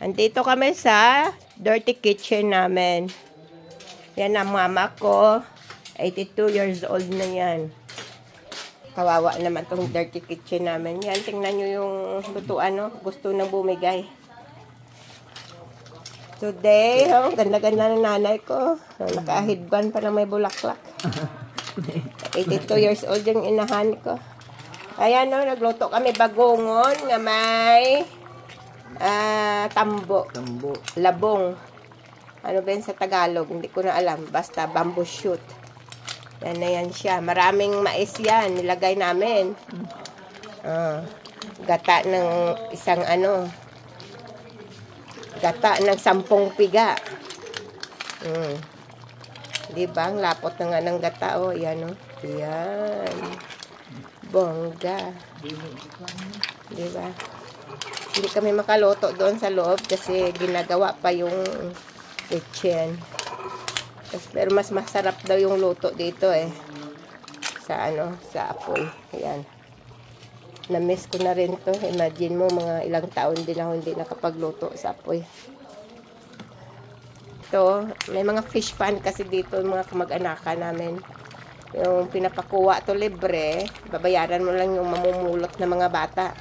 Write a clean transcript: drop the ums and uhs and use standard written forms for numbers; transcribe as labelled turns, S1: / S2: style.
S1: Andito kami sa dirty kitchen namin. Yan ang mama ko. 82 years old na yan. Kawawa naman tong dirty kitchen namin. Yan, tingnan nyo yung lutuan, no? Gusto nang bumigay. Today, ganda-ganda ng nanay ko. Naka-headband pa na may bulaklak. 82 years old yung inahan ko. Ayan, no, nagluto kami bagongon nga may tambo. Labong. Ano ba yun sa Tagalog? Hindi ko na alam. Basta bamboo shoot. Yan na yan siya. Maraming mais yan. Nilagay namin. Gata ng isang gata ng 10 piga. Diba? Ang lapot na nga ng gata. O, yan o. Yan. Bongga. Diba? Hindi kami makaluto doon sa loob kasi ginagawa pa yung kitchen. Pero mas masarap daw yung luto dito sa sa apoy. Ayan. Na-miss ko na rin to. Imagine mo, mga ilang taon din ako hindi nakapagluto sa apoy. Ito, may mga fish pan kasi dito, mga kamag-anaka namin. Yung pinapakuha to libre, babayaran mo lang yung mamumulot na mga bata.